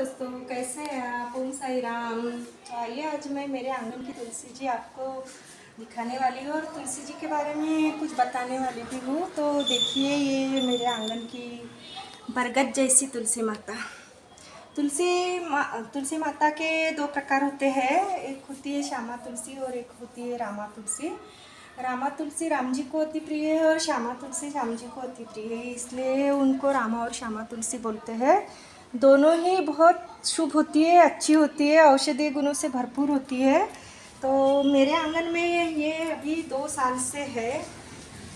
दोस्तों, कैसे हैं आप? ओम साई राम। तो आइए, आज मैं मेरे आंगन की तुलसी जी आपको दिखाने वाली हूँ और तुलसी जी के बारे में कुछ बताने वाली भी हूँ। तो देखिए, ये मेरे आंगन की बरगद जैसी तुलसी माता। तुलसी माता के दो प्रकार होते हैं, एक होती है श्यामा तुलसी और एक होती है रामा तुलसी। रामा तुलसी राम जी को अति प्रिय है और श्यामा तुलसी श्याम जी को अति प्रिय है, इसलिए उनको रामा और श्यामा तुलसी बोलते हैं। दोनों ही बहुत शुभ होती है, अच्छी होती है, औषधीय गुणों से भरपूर होती है। तो मेरे आंगन में ये अभी 2 साल से है।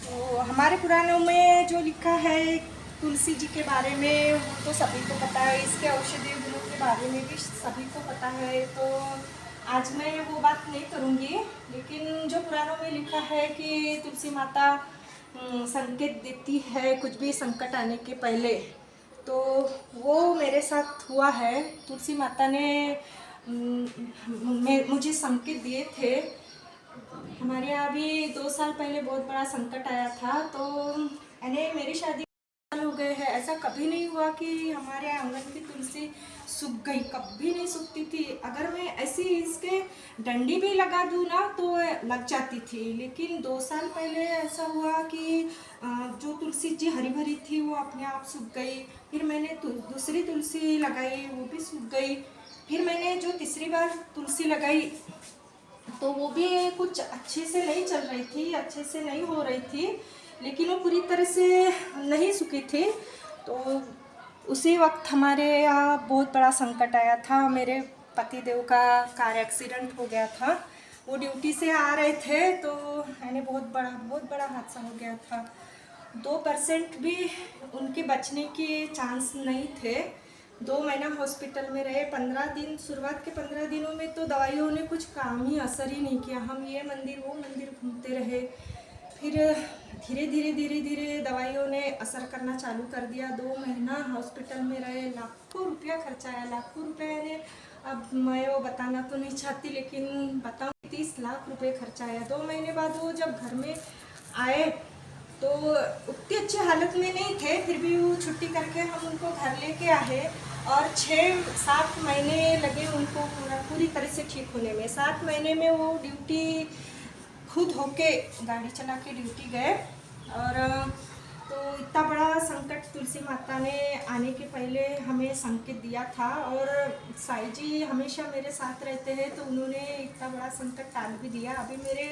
तो हमारे पुराणों में जो लिखा है तुलसी जी के बारे में वो तो सभी को पता है, इसके औषधीय गुणों के बारे में भी सभी को पता है। तो आज मैं वो बात नहीं करूँगी, लेकिन जो पुराणों में लिखा है कि तुलसी माता संकेत देती है कुछ भी संकट आने के पहले, तो वो मेरे साथ हुआ है। तुलसी माता ने मुझे संकेत दिए थे। हमारे यहाँ भी 2 साल पहले बहुत बड़ा संकट आया था, तो यानी मेरी शादी हो गए हैं, ऐसा कभी नहीं हुआ कि हमारे आंगन की तुलसी सूख गई, कभी नहीं सूखती थी। अगर मैं ऐसी इसके डंडी भी लगा दूँ ना तो लग जाती थी। लेकिन 2 साल पहले ऐसा हुआ कि जो तुलसी जी हरी भरी थी वो अपने आप सूख गई। फिर मैंने दूसरी तुलसी लगाई, वो भी सूख गई। फिर मैंने जो तीसरी बार तुलसी लगाई तो वो भी कुछ अच्छे से नहीं चल रही थी, अच्छे से नहीं हो रही थी, लेकिन वो पूरी तरह से नहीं सूखी थी। तो उसी वक्त हमारे यहाँ बहुत बड़ा संकट आया था। मेरे पतिदेव का कार एक्सीडेंट हो गया था। वो ड्यूटी से आ रहे थे तो यानी बहुत बड़ा हादसा हो गया था। 2% भी उनके बचने के चांस नहीं थे। 2 महीना हॉस्पिटल में रहे। 15 दिन, शुरुआत के 15 दिनों में तो दवाइयों ने कुछ काम ही असर ही नहीं किया। हम ये मंदिर वो मंदिर घूमते रहे। फिर धीरे धीरे दवाइयों ने असर करना चालू कर दिया। 2 महीना हॉस्पिटल में रहे, लाखों रुपया खर्चा आया। लाखों रुपये ने, अब मैं वो बताना तो नहीं चाहती, लेकिन बताऊँ 30 लाख रुपये खर्चा आया। 2 महीने बाद वो जब घर में आए तो उतनी अच्छी हालत में नहीं थे, फिर भी वो छुट्टी करके हम उनको घर लेके आए और 6-7 महीने लगे उनको पूरी तरह से ठीक होने में। 7 महीने में वो ड्यूटी खुद होके गाड़ी चला के ड्यूटी गए। और तो इतना बड़ा संकट तुलसी माता ने आने के पहले हमें संकेत दिया था। और साईं जी हमेशा मेरे साथ रहते हैं, तो उन्होंने इतना बड़ा संकट टाल भी दिया। अभी मेरे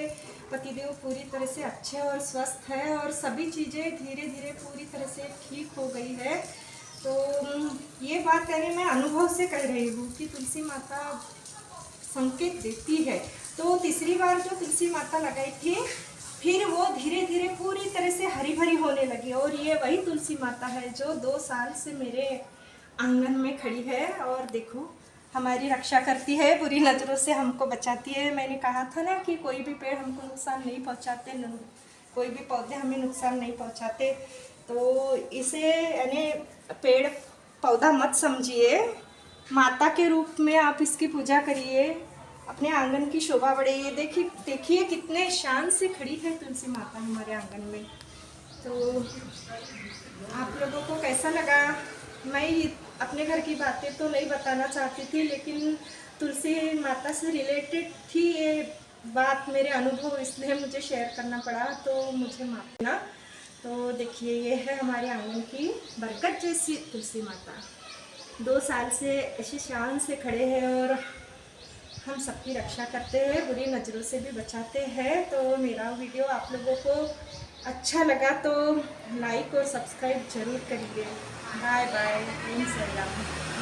पतिदेव पूरी तरह से अच्छे और स्वस्थ है और सभी चीज़ें धीरे धीरे पूरी तरह से ठीक हो गई है। तो ये बात यानी मैं अनुभव से कह रही हूँ कि तुलसी माता संकेत देती है। तो तीसरी बार जो तुलसी माता लगाई थी, फिर वो धीरे धीरे पूरी तरह से हरी भरी होने लगी। और ये वही तुलसी माता है जो 2 साल से मेरे आंगन में खड़ी है और देखो हमारी रक्षा करती है, बुरी नज़रों से हमको बचाती है। मैंने कहा था ना कि कोई भी पेड़ हमको नुकसान नहीं पहुंचाते, कोई भी पौधे हमें नुकसान नहीं पहुंचाते। तो इसे यानी पेड़ पौधा मत समझिए, माता के रूप में आप इसकी पूजा करिए, अपने आंगन की शोभा बढ़ाइए। देखिए कितने शान से खड़ी है तुलसी माता हमारे आंगन में। तो आप लोगों को कैसा लगा? मैं अपने घर की बातें तो नहीं बताना चाहती थी, लेकिन तुलसी माता से रिलेटेड थी ये बात, मेरे अनुभव, इसलिए मुझे शेयर करना पड़ा, तो मुझे माफ करना। तो देखिए, ये है हमारे आंगन की बरगद जैसी तुलसी माता। 2 साल से ऐसी शान से खड़े हैं और हम सबकी रक्षा करते हैं, बुरी नज़रों से भी बचाते हैं। तो मेरा वीडियो आप लोगों को अच्छा लगा तो लाइक और सब्सक्राइब ज़रूर करिए। Bye bye. ओम साई राम।